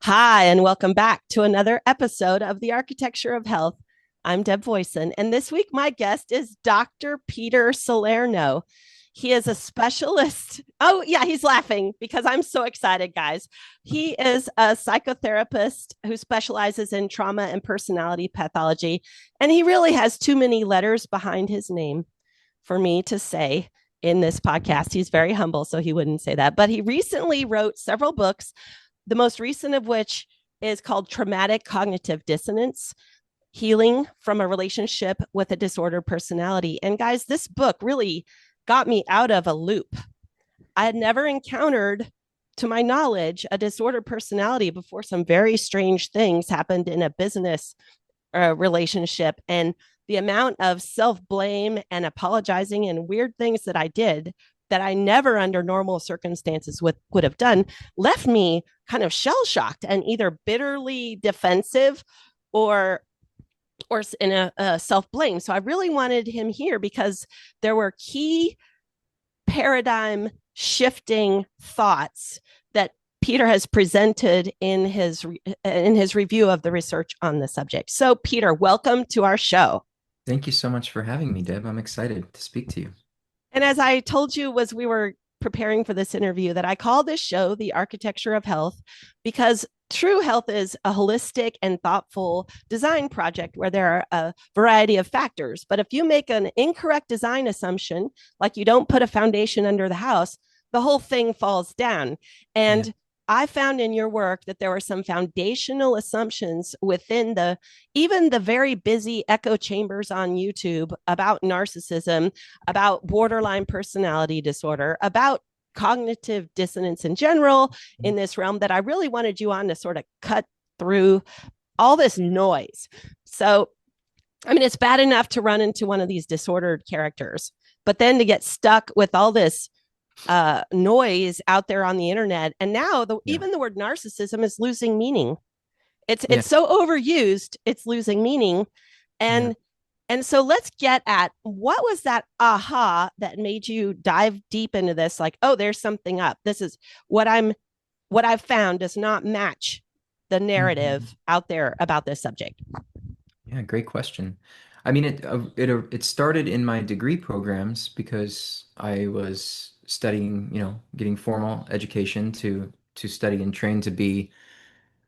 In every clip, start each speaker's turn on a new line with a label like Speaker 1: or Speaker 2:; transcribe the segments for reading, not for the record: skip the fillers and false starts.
Speaker 1: Hi, and welcome back to another episode of The Architecture of Health. I'm Deb Voisin, and this week my guest is Dr. Peter Salerno. He is a specialist. Oh, yeah, he's laughing because I'm so excited, guys. He is a psychotherapist who specializes in trauma and personality pathology, and he really has too many letters behind his name for me to say in this podcast. He's very humble, so he wouldn't say that. But he recently wrote several books, the most recent of which is called Traumatic Cognitive Dissonance: Healing from a Relationship with a Disordered Personality. And guys, this book really got me out of a loop. I had never encountered, to my knowledge, a disordered personality before some very strange things happened in a business relationship. And the amount of self blame and apologizing and weird things that I did that I never under normal circumstances would have done left me kind of shell shocked and either bitterly defensive or in a self blame. So I really wanted him here because there were key paradigm shifting thoughts that Peter has presented in his review of the research on the subject. So Peter, welcome to our show.
Speaker 2: Thank you so much for having me, Deb. I'm excited to speak to you.
Speaker 1: And as I told you as we were preparing for this interview, that I call this show The Architecture of Health because true health is a holistic and thoughtful design project where there are a variety of factors. But if you make an incorrect design assumption, like you don't put a foundation under the house, the whole thing falls down.
Speaker 2: Yeah.
Speaker 1: And I found in your work that there were some foundational assumptions within even the very busy echo chambers on YouTube about narcissism, about borderline personality disorder, about cognitive dissonance in general in this realm, that I really wanted you on to sort of cut through all this noise. So, I mean, it's bad enough to run into one of these disordered characters, but then to get stuck with all this noise out there on the internet. And now
Speaker 2: Yeah.
Speaker 1: even the word narcissism is losing meaning.
Speaker 2: Yeah.
Speaker 1: It's so overused, it's losing meaning.
Speaker 2: Yeah.
Speaker 1: And so let's get at what was that aha that made you dive deep into this, like, oh, there's something up. This is what I've found does not match the
Speaker 2: Mhm.
Speaker 1: narrative out there about this subject.
Speaker 2: Yeah, great question. I mean, it started in my degree programs because I was studying, getting formal education to study and train to be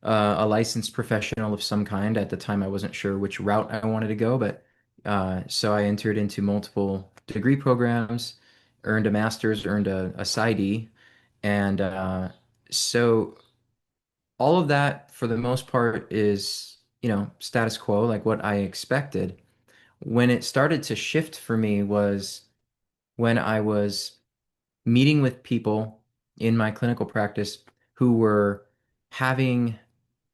Speaker 2: a licensed professional of some kind. At the time, I wasn't sure which route I wanted to go, but so I entered into multiple degree programs, earned a master's, earned a PsyD, and so all of that for the most part is, status quo, like what I expected. When it started to shift for me was when I was meeting with people in my clinical practice who were having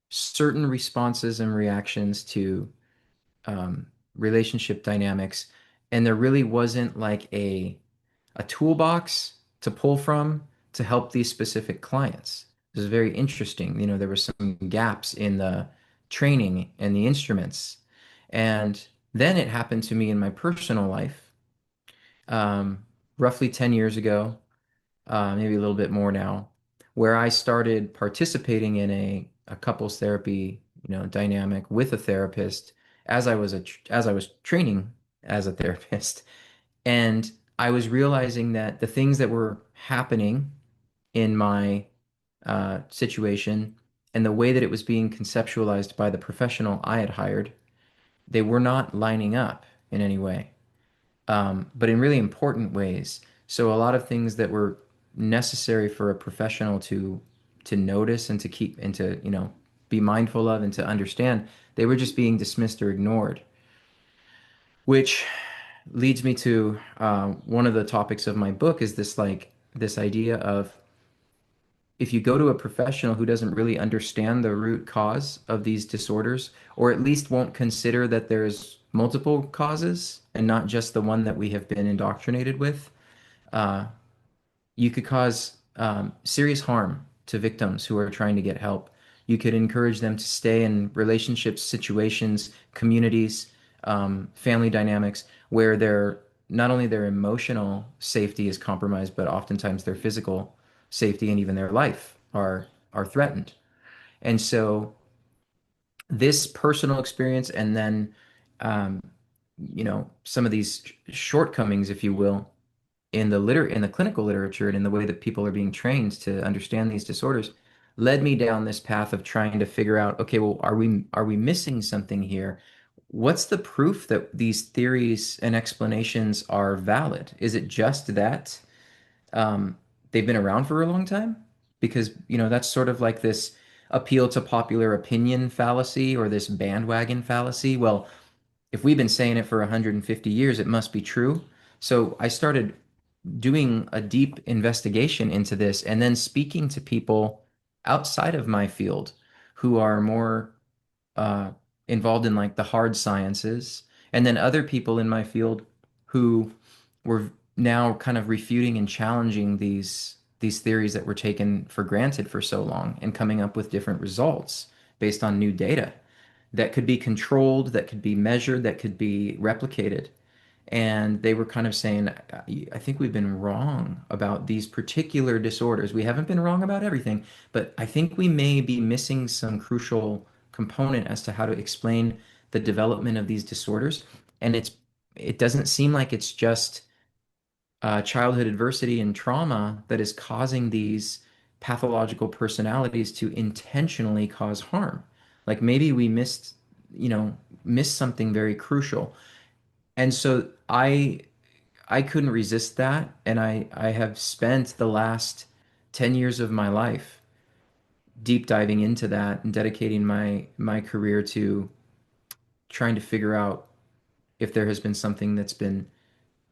Speaker 2: certain responses and reactions to relationship dynamics, and there really wasn't like a toolbox to pull from to help these specific clients. This is very interesting. There were some gaps in the training and the instruments. And then it happened to me in my personal life, um, roughly 10 years ago, maybe a little bit more now, where I started participating in a couples therapy, dynamic with a therapist as I was training as a therapist. And I was realizing that the things that were happening in my situation and the way that it was being conceptualized by the professional I had hired, they were not lining up in any way, but in really important ways. So a lot of things that were necessary for a professional to notice and to keep and to, be mindful of and to understand, they were just being dismissed or ignored, which leads me to one of the topics of my book is this idea of if you go to a professional who doesn't really understand the root cause of these disorders, or at least won't consider that there's multiple causes and not just the one that we have been indoctrinated with, uh, you could cause serious harm to victims who are trying to get help. You could encourage them to stay in relationships, situations, communities, family dynamics where not only their emotional safety is compromised, but oftentimes their physical safety and even their life are threatened. And so this personal experience and then um, some of these shortcomings, if you will, in the clinical literature and in the way that people are being trained to understand these disorders led me down this path of trying to figure out, okay, well, are we missing something here? What's the proof that these theories and explanations are valid? Is it just that um, they've been around for a long time? Because, that's sort of like this appeal to popular opinion fallacy or this bandwagon fallacy. Well, if we've been saying it for 150 years, it must be true. So I started doing a deep investigation into this and then speaking to people outside of my field who are more uh, involved in like the hard sciences, and then other people in my field who were now kind of refuting and challenging these theories that were taken for granted for so long and coming up with different results based on new data that could be controlled, that could be measured, that could be replicated. And they were kind of saying, I think we've been wrong about these particular disorders. We haven't been wrong about everything, but I think we may be missing some crucial component as to how to explain the development of these disorders. And it doesn't seem like it's just childhood adversity and trauma that is causing these pathological personalities to intentionally cause harm. Like maybe we missed something very crucial. And so I couldn't resist that, and I have spent the last 10 years of my life deep diving into that and dedicating my career to trying to figure out if there has been something that's been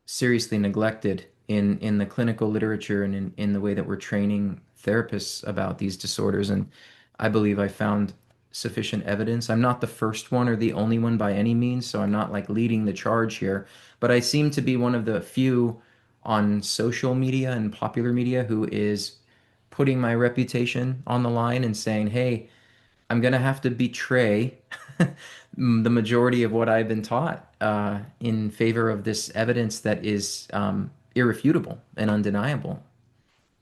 Speaker 2: seriously neglected in the clinical literature and in the way that we're training therapists about these disorders. And I believe I found sufficient evidence. I'm not the first one or the only one by any means, so I'm not like leading the charge here, but I seem to be one of the few on social media and popular media who is putting my reputation on the line and saying, hey, I'm gonna have to betray the majority of what I've been taught in favor of this evidence that is irrefutable and undeniable.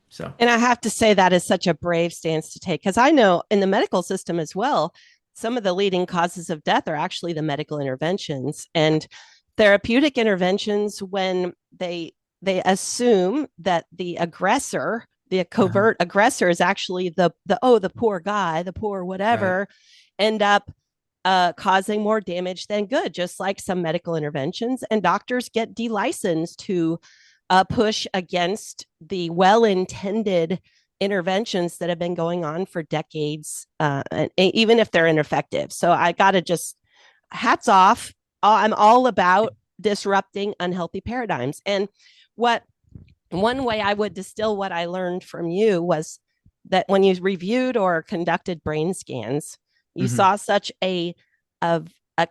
Speaker 2: So,
Speaker 1: And I have to say that is such a brave stance to take because I know in the medical system as well, some of the leading causes of death are actually the medical interventions and therapeutic interventions when they assume that the aggressor, the
Speaker 2: uh
Speaker 1: covert aggressor, is actually the poor guy, the poor
Speaker 2: right,
Speaker 1: whatever, end up causing more damage than good, just like some medical interventions. And doctors get delicensed to push against the well intended interventions that have been going on for decades, even if they're ineffective. So I got to just hats off. I'm all about disrupting unhealthy paradigms. And what one way I would distill what I learned from you was that when you reviewed or conducted brain scans, you
Speaker 2: hmm
Speaker 1: saw such a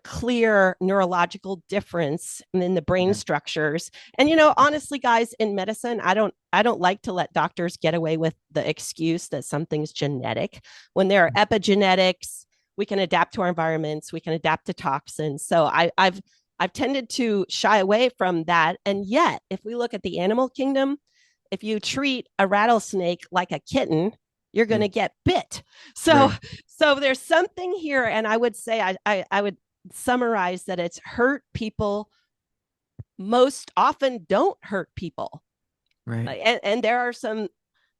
Speaker 1: clear neurological difference in the brain
Speaker 2: yeah,
Speaker 1: structures. And honestly, guys, in medicine, I don't like to let doctors get away with the excuse that something's genetic when there are epigenetics. We can adapt to our environments, we can adapt to toxins. So I've tended to shy away from that. And yet, if we look at the animal kingdom, if you treat a rattlesnake like a kitten, you're going
Speaker 2: yeah,
Speaker 1: to get bit. So,
Speaker 2: right,
Speaker 1: so there's something here, and I would say I would summarize that it's hurt people most often don't hurt people,
Speaker 2: right,
Speaker 1: and there are some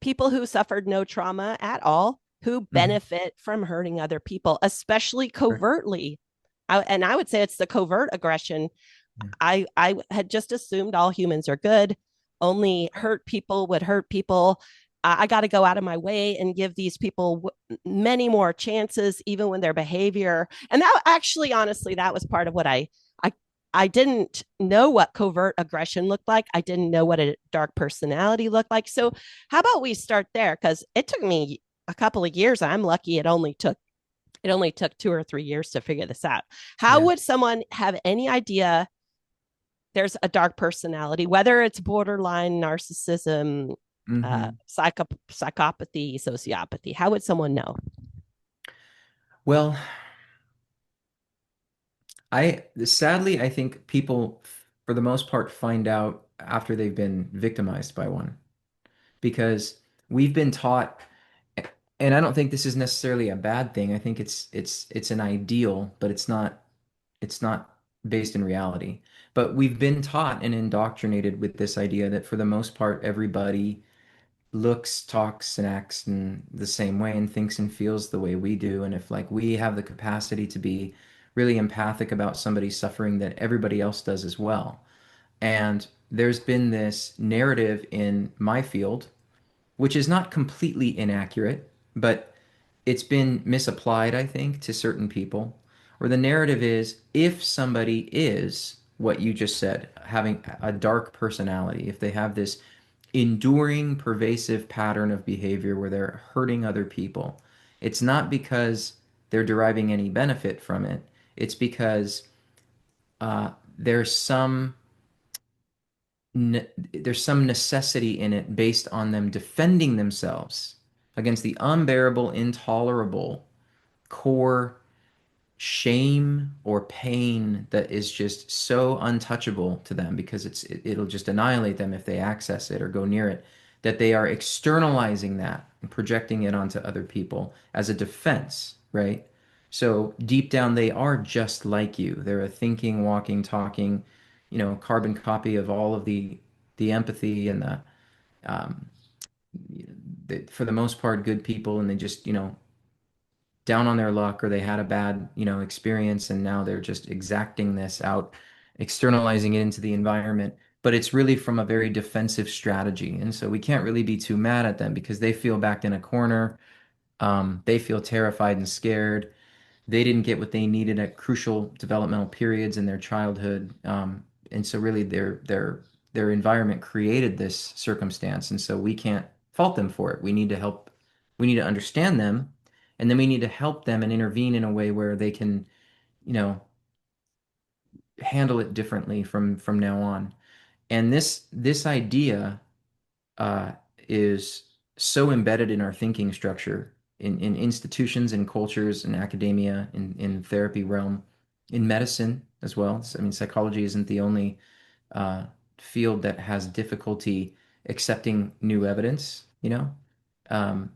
Speaker 1: people who suffered no trauma at all who
Speaker 2: hmm
Speaker 1: benefit from hurting other people, especially
Speaker 2: right,
Speaker 1: covertly. And I would say it's the covert aggression.
Speaker 2: yeah,
Speaker 1: I had just assumed all humans are good. Only hurt people would hurt people. I got to go out of my way and give these people many more chances, even when their behavior. And that actually, honestly, that was part of what I I didn't know what covert aggression looked like. I didn't know what a dark personality looked like. So how about we start there? Because it took me a couple of years. I'm lucky it only took 2 or 3 years to figure this out. How
Speaker 2: yeah,
Speaker 1: would someone have any idea there's a dark personality, whether it's borderline narcissism,
Speaker 2: hmm
Speaker 1: psychopathy, sociopathy? How would someone know?
Speaker 2: Well, I think people, for the most part, find out after they've been victimized by one because we've been taught. And I don't think this is necessarily a bad thing. I think it's an ideal, but it's not based in reality. But we've been taught and indoctrinated with this idea that for the most part, everybody looks, talks, and acts in the same way and thinks and feels the way we do. And if like we have the capacity to be really empathic about somebody's suffering, that everybody else does as well. And there's been this narrative in my field, which is not completely inaccurate, but it's been misapplied, I think, to certain people. Or the narrative is if somebody is what you just said, having a dark personality, if they have this enduring, pervasive pattern of behavior where they're hurting other people, it's not because they're deriving any benefit from it. It's because there's some there's some necessity in it based on them defending themselves against the unbearable, intolerable core shame or pain that is just so untouchable to them because it'll just annihilate them if they access it or go near it, that they are externalizing that and projecting it onto other people as a defense, right? So deep down they are just like you. They're a thinking, walking, talking, carbon copy of all of the empathy and um, for the most part good people, and they just down on their luck or they had a bad, experience and now they're just exacting this out, externalizing it into the environment. But it's really from a very defensive strategy. And so we can't really be too mad at them because they feel backed in a corner. They feel terrified and scared. They didn't get what they needed at crucial developmental periods in their childhood. And so really their environment created this circumstance. And so we can't fault them for it. We need to help, we need to understand them, and then we need to help them and intervene in a way where they can, you know, handle it differently from now on. And this idea uh, is so embedded in our thinking structure, in institutions and cultures and academia, in therapy realm, in medicine as well. So, I mean, psychology isn't the only uh, field that has difficulty accepting new evidence, Um,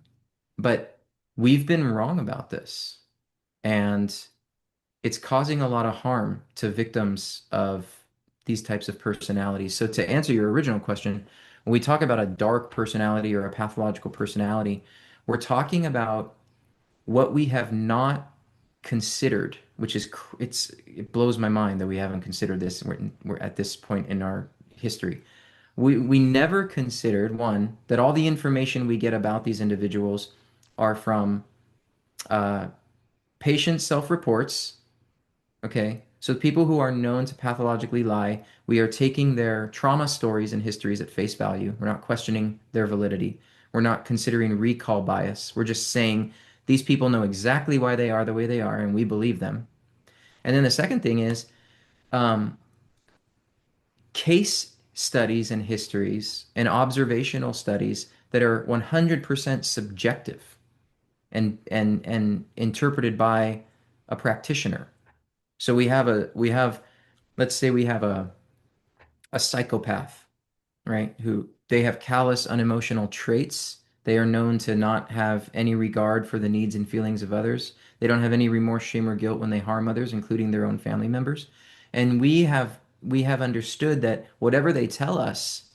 Speaker 2: but we've been wrong about this, and it's causing a lot of harm to victims of these types of personalities. So to answer your original question, when we talk about a dark personality or a pathological personality, we're talking about what we have not considered, which is it blows my mind that we haven't considered this. We're at this point in our history. We never considered, one, that all the information we get about these individuals are from uh, patient self-reports. Okay. So people who are known to pathologically lie, we are taking their trauma stories and histories at face value. We're not questioning their validity. We're not considering recall bias. We're just saying these people know exactly why they are the way they are, and we believe them. And then the second thing is um, case studies and histories and observational studies that are 100% subjective and interpreted by a practitioner. So let's say we have a psychopath, right? Who they have callous, unemotional traits. They are known to not have any regard for the needs and feelings of others. They don't have any remorse, shame, or guilt when they harm others, including their own family members. And we have understood that whatever they tell us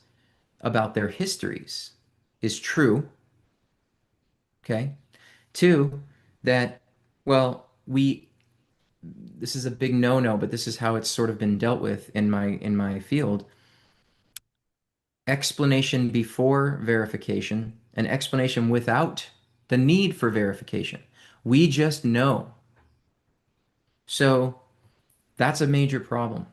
Speaker 2: about their histories is true. Okay. Two, that well, we this is a big no-no, but this is how it's sort of been dealt with in my field. Explanation before verification, and explanation without the need for verification. We just know. So that's a major problem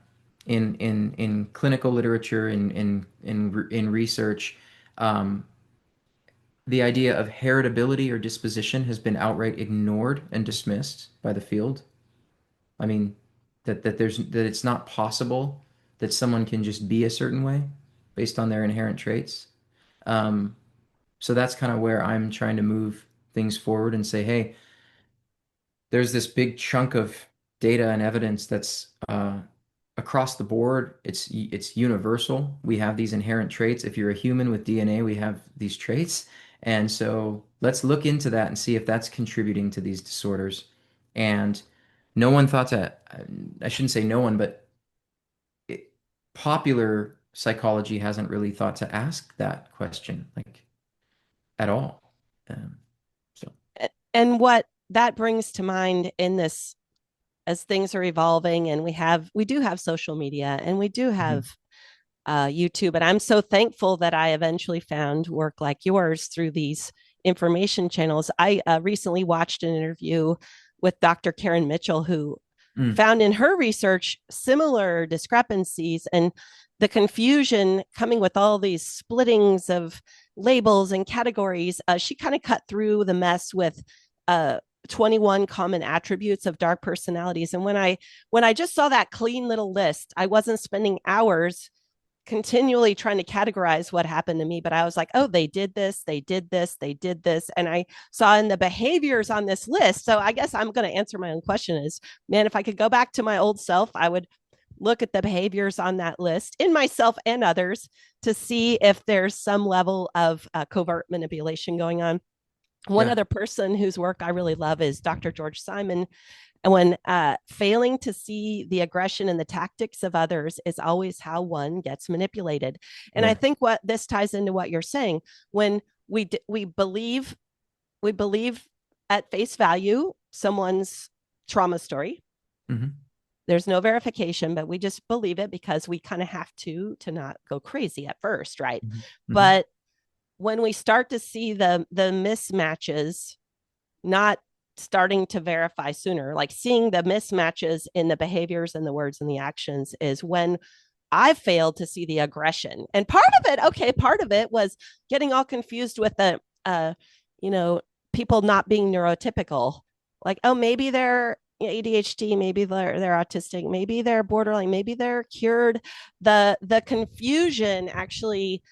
Speaker 2: in clinical literature, in research. Um, the idea of heritability or disposition has been outright ignored and dismissed by the field. I mean, that it's not possible that someone can just be a certain way based on their inherent traits. Um, so that's kind of where I'm trying to move things forward and say, hey, there's this big chunk of data and evidence that's across the board. It's universal. We have these inherent traits. If you're a human with DNA, we have these traits. And so let's look into that and see if that's contributing to these disorders. And no one thought to, I shouldn't say no one, but it, popular psychology hasn't really thought to ask that question, like at all. Um, so,
Speaker 1: And what that brings to mind in this, as things are evolving, and we do have social media, and we do
Speaker 2: mhm,
Speaker 1: have YouTube. And I'm so thankful that I eventually found work like yours through these information channels. I recently watched an interview with Dr. Karen Mitchell, who
Speaker 2: mm,
Speaker 1: found in her research similar discrepancies and the confusion coming with all these splittings of labels and categories. She kind of cut through the mess with 21 common attributes of dark personalities. And when I just saw that clean little list, I wasn't spending hours continually trying to categorize what happened to me, but I was like, oh, they did this, they did this, they did this. And I saw in the behaviors on this list. So I guess I'm going to answer my own question is, man, if I could go back to my old self, I would look at the behaviors on that list in myself and others to see if there's some level of covert manipulation going on. One
Speaker 2: yeah,
Speaker 1: other person whose work I really love is Dr. George Simon. And when failing to see the aggression and the tactics of others is always how one gets manipulated. And I
Speaker 2: yeah,
Speaker 1: think what this ties into what you're saying, when we believe at face value someone's trauma story.
Speaker 2: mhm,
Speaker 1: There's no verification, but we just believe it because we kind of have to not go crazy at first, right?
Speaker 2: mhm, mhm,
Speaker 1: But when we start to see the mismatches not starting to verify sooner, like seeing the mismatches in the behaviors and the words and the actions, is when I failed to see the aggression. And part of it was getting all confused with you know, people not being neurotypical. Like, oh, maybe they're ADHD, maybe they're autistic, maybe they're borderline, maybe they're cured. The confusion actually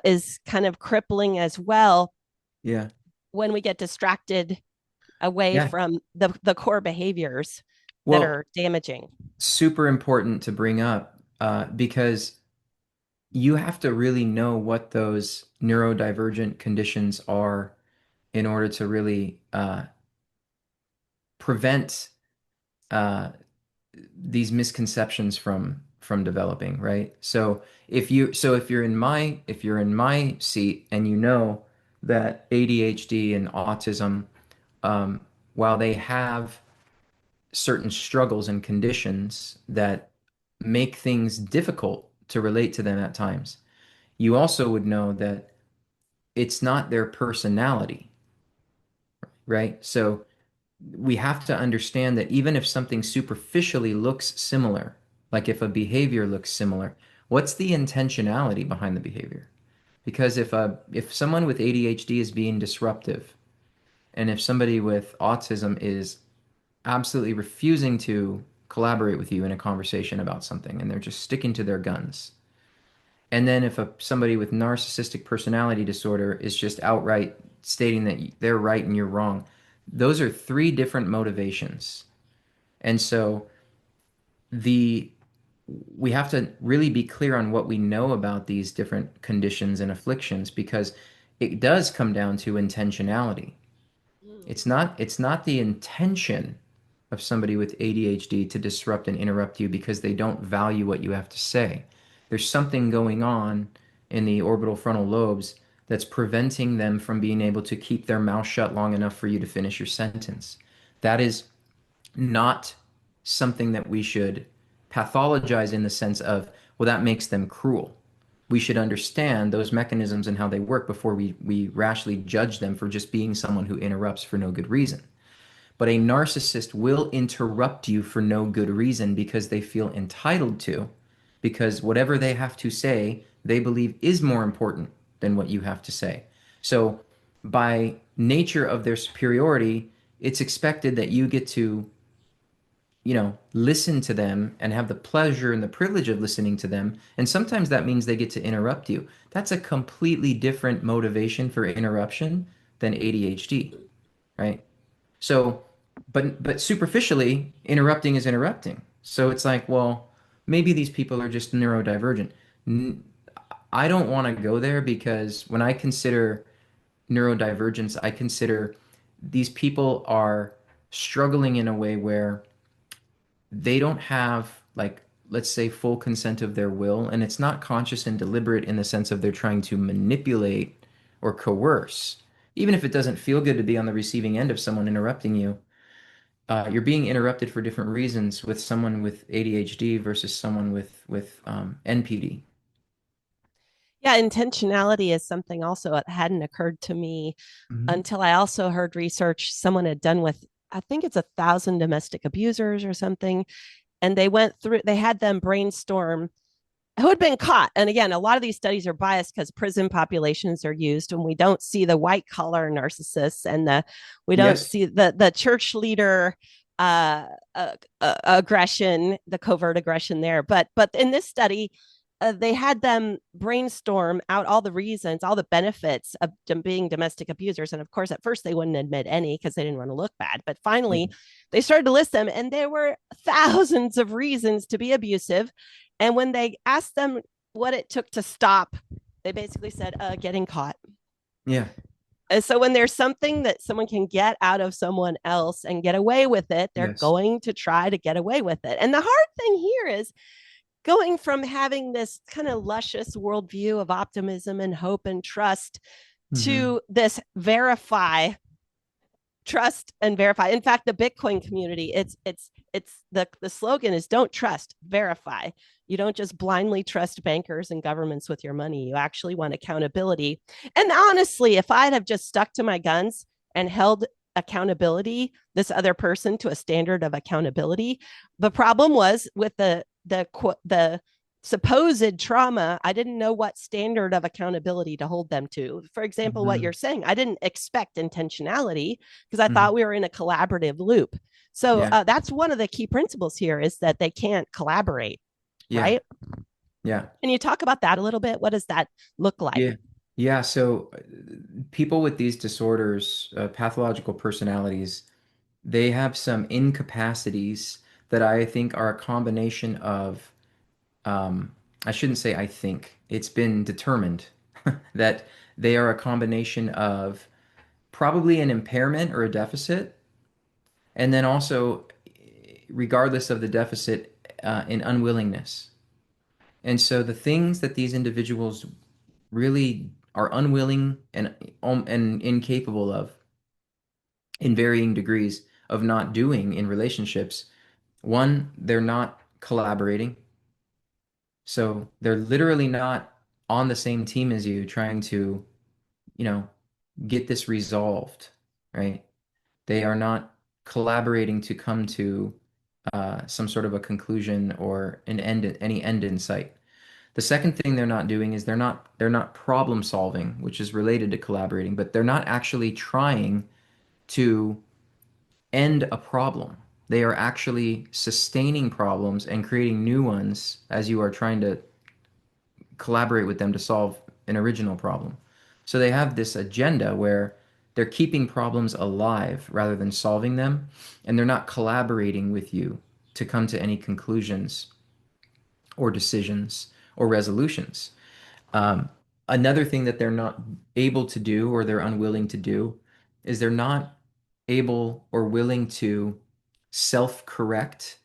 Speaker 1: is kind of crippling as well
Speaker 2: yeah,
Speaker 1: when we get distracted away
Speaker 2: yeah.
Speaker 1: from the core behaviors that
Speaker 2: Well,
Speaker 1: are damaging.
Speaker 2: super important to bring up because you have to really know what those neurodivergent conditions are in order to really prevent uh, these misconceptions from developing, right? So if you're in my seat and you know that ADHD and autism, um, while they have certain struggles and conditions that make things difficult to relate to them at times, you also would know that it's not their personality, right? So we have to understand that even if something superficially looks similar, like if a behavior looks similar, what's the intentionality behind the behavior? Because if someone with ADHD is being disruptive, and if somebody with autism is absolutely refusing to collaborate with you in a conversation about something, and they're just sticking to their guns, and then if somebody with narcissistic personality disorder is just outright stating that they're right and you're wrong, those are three different motivations. And so the we have to really be clear on what we know about these different conditions and afflictions because it does come down to intentionality.
Speaker 1: Mm.
Speaker 2: It's not the intention of somebody with ADHD to disrupt and interrupt you because they don't value what you have to say. There's something going on in the orbital frontal lobes that's preventing them from being able to keep their mouth shut long enough for you to finish your sentence. That is not something that we should pathologize in the sense of, well, that makes them cruel. We should understand those mechanisms and how they work before we rashly judge them for just being someone who interrupts for no good reason. But a narcissist will interrupt you for no good reason because they feel entitled to, because whatever they have to say, they believe is more important than what you have to say. So, by nature of their superiority, it's expected that you get to listen to them and have the pleasure and the privilege of listening to them. And sometimes that means they get to interrupt you. That's a completely different motivation for interruption than ADHD, right? So, but superficially, interrupting is interrupting. So it's like, well, maybe these people are just neurodivergent. I don't want to go there because when I consider neurodivergence, I consider these people are struggling in a way where they don't have, like, let's say, full consent of their will, and it's not conscious and deliberate in the sense of they're trying to manipulate or coerce. Even if it doesn't feel good to be on the receiving end of someone interrupting you, you're being interrupted for different reasons with someone with ADHD versus someone with NPD.
Speaker 1: Yeah, intentionality is something also that hadn't occurred to me
Speaker 2: Mhm.
Speaker 1: until I also heard research someone had done with, I think it's 1,000 domestic abusers or something. And they had them brainstorm who had been caught. And again, a lot of these studies are biased because prison populations are used, and we don't see the white collar narcissists and we don't
Speaker 2: Yes.
Speaker 1: see the church leader aggression, the covert aggression there. But in this study, they had them brainstorm out all the reasons, all the benefits of being domestic abusers. And of course, at first they wouldn't admit any because they didn't want to look bad. But
Speaker 2: Yeah.
Speaker 1: finally, they started to list them, and there were thousands of reasons to be abusive. And when they asked them what it took to stop, they basically said, getting caught.
Speaker 2: Yeah.
Speaker 1: And so when there's something that someone can get out of someone else and get away with it, they're
Speaker 2: Yes.
Speaker 1: going to try to get away with it. And the hard thing here is going from having this kind of luscious worldview of optimism and hope and trust
Speaker 2: Hmm.
Speaker 1: to this trust and verify. In fact, the Bitcoin community, it's the slogan is don't trust, verify. You don't just blindly trust bankers and governments with your money. You actually want accountability. And honestly, if I'd have just stuck to my guns and held accountability, this other person to a standard of accountability, the problem was with the supposed trauma, I didn't know what standard of accountability to hold them to. For example, what
Speaker 2: Hmm.
Speaker 1: you're saying, I didn't expect intentionality because I
Speaker 2: Hmm.
Speaker 1: thought we were in a collaborative loop. So
Speaker 2: Yeah.
Speaker 1: that's one of the key principles here is that they can't collaborate,
Speaker 2: Yeah.
Speaker 1: right?
Speaker 2: Yeah.
Speaker 1: Can you talk about that a little bit? What does that look like?
Speaker 2: Yeah. Yeah. So people with these disorders, pathological personalities, they have some incapacities that I think are a combination of, um, I shouldn't say I think, it's been determined that they are a combination of probably an impairment or a deficit, and then also, regardless of the deficit, an unwillingness. And so the things that these individuals really are unwilling and incapable of in varying degrees of not doing in relationships. One, they're not collaborating. So they're literally not on the same team as you trying to, you know, get this resolved, right? They are not collaborating to come to some sort of a conclusion or any end in sight. The second thing they're not doing is they're not problem solving, which is related to collaborating, but they're not actually trying to end a problem. They are actually sustaining problems and creating new ones as you are trying to collaborate with them to solve an original problem. So they have this agenda where they're keeping problems alive rather than solving them, and they're not collaborating with you to come to any conclusions or decisions or resolutions. Um, Another thing that they're not able to do or they're unwilling to do is they're not able or willing to self-correct,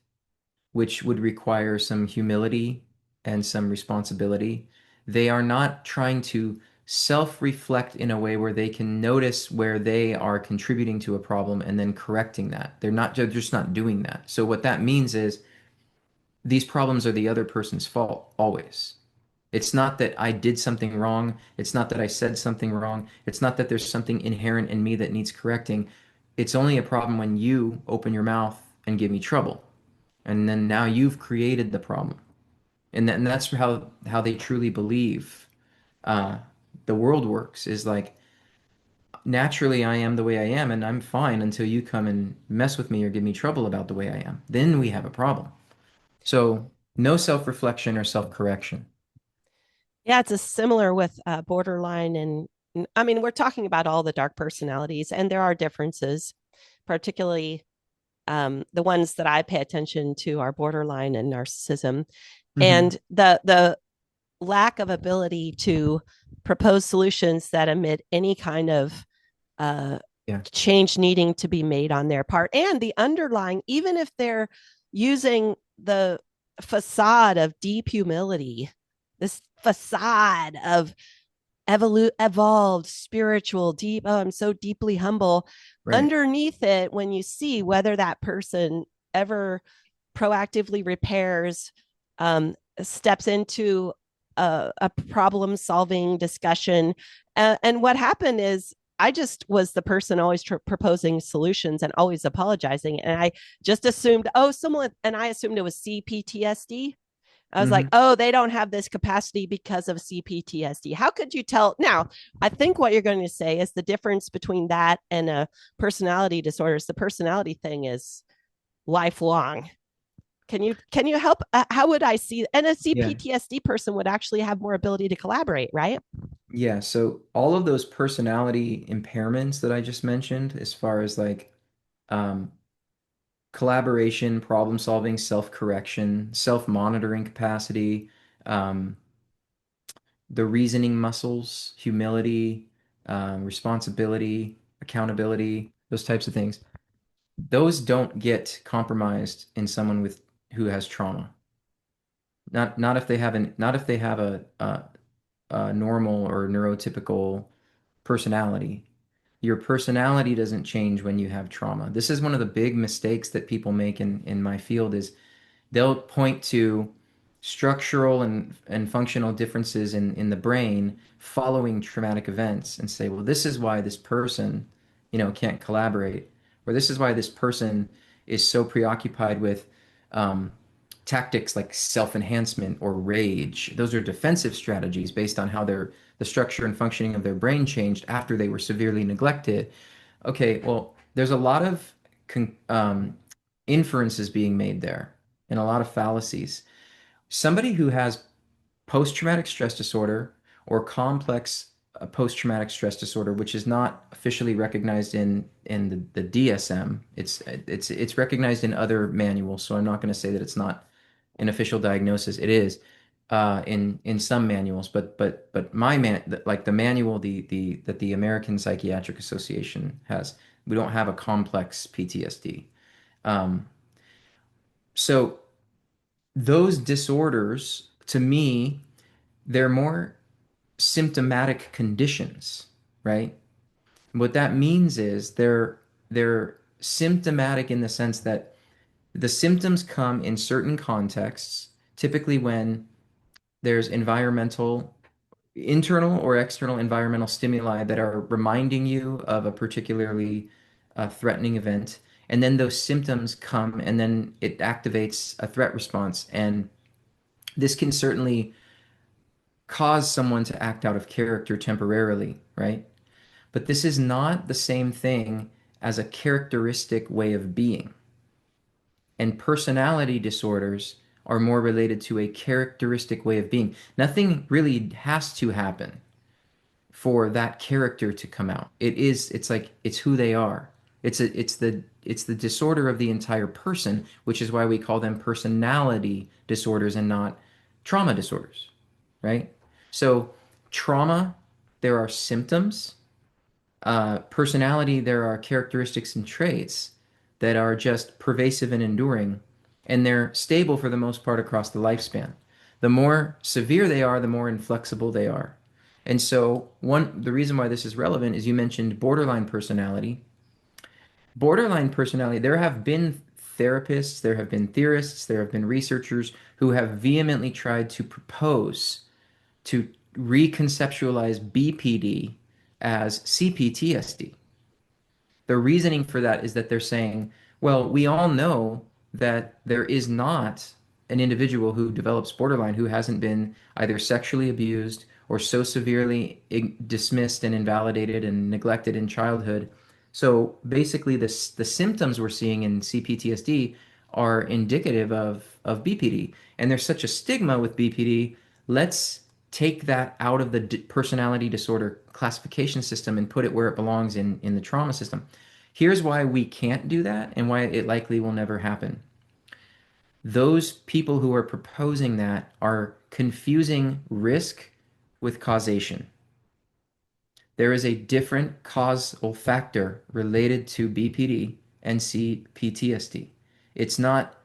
Speaker 2: which would require some humility and some responsibility. They are not trying to self-reflect in a way where they can notice where they are contributing to a problem and then correcting that. They're just not doing that. So what that means is these problems are the other person's fault always. It's not that I did something wrong. It's not that I said something wrong. It's not that there's something inherent in me that needs correcting. It's only a problem when you open your mouth and give me trouble. And then now you've created the problem. And that's how they truly believe uh, the world works is like, naturally I am the way I am and I'm fine until you come and mess with me or give me trouble about the way I am. Then we have a problem. So no self-reflection or self-correction.
Speaker 1: Yeah, it's a similar with borderline. And I mean, we're talking about all the dark personalities, and there are differences, particularly the ones that I pay attention to are borderline and narcissism.
Speaker 2: Hmm.
Speaker 1: And the lack of ability to propose solutions that emit any kind of uh,
Speaker 2: Yeah.
Speaker 1: change needing to be made on their part. And the underlying, even if they're using the facade of deep humility, this facade of evolved, spiritual, deep, oh, I'm so deeply humble.
Speaker 2: Right.
Speaker 1: Underneath it, when you see whether that person ever proactively repairs, steps into a problem solving discussion. And what happened is I just was the person always proposing solutions and always apologizing. And I just assumed, oh, someone, and I assumed it was CPTSD. I was like,
Speaker 2: Hmm.
Speaker 1: oh, they don't have this capacity because of CPTSD. How could you tell? Now, I think what you're going to say is the difference between that and a personality disorder is the personality thing is lifelong. Can you help? How would I see? And a
Speaker 2: Yeah.
Speaker 1: CPTSD person would actually have more ability to collaborate, right?
Speaker 2: Yeah. So all of those personality impairments that I just mentioned, as far as like um, collaboration, problem solving, self-correction, self-monitoring capacity, um, the reasoning muscles, humility, responsibility, accountability, those types of things, those don't get compromised in someone with who has trauma. Not if they haven't, not if they have a normal or neurotypical personality. Your personality doesn't change when you have trauma. This is one of the big mistakes that people make in my field is they'll point to structural and functional differences in the brain following traumatic events and say, well, this is why this person, can't collaborate, or this is why this person is so preoccupied with um, tactics like self-enhancement or rage. Those are defensive strategies based on how the structure and functioning of their brain changed after they were severely neglected. Okay, well, there's a lot of inferences being made there and a lot of fallacies. Somebody who has post-traumatic stress disorder or complex post-traumatic stress disorder, which is not officially recognized in the DSM. It's recognized in other manuals, so I'm not going to say that it's not an official diagnosis. It is in some manuals, but like the manual the that the American Psychiatric Association has, we don't have a complex PTSD. Um, so those disorders, to me, they're more symptomatic conditions, right? What that means is they're symptomatic in the sense that the symptoms come in certain contexts, typically when there's internal or external environmental stimuli that are reminding you of a particularly threatening event. And then those symptoms come and then it activates a threat response. And this can certainly cause someone to act out of character temporarily, right? But this is not the same thing as a characteristic way of being. And personality disorders are more related to a characteristic way of being. Nothing really has to happen for that character to come out. It's like it's who they are. It's the disorder of the entire person, which is why we call them personality disorders and not trauma disorders, right? So trauma, there are symptoms. Personality, there are characteristics and traits that are just pervasive and enduring, and they're stable for the most part across the lifespan. The more severe they are, the more inflexible they are. And so the reason why this is relevant is you mentioned borderline personality. Borderline personality, there have been therapists, there have been theorists, there have been researchers who have vehemently tried to propose to reconceptualize BPD as CPTSD. The reasoning for that is that they're saying, well, we all know that there is not an individual who develops borderline who hasn't been either sexually abused or so severely dismissed and invalidated and neglected in childhood. So basically, the symptoms we're seeing in CPTSD are indicative of BPD. And there's such a stigma with BPD. Let's take that out of the personality disorder classification system and put it where it belongs in the trauma system. Here's why we can't do that and why it likely will never happen. Those people who are proposing that are confusing risk with causation. There is a different causal factor related to BPD and CPTSD. It's not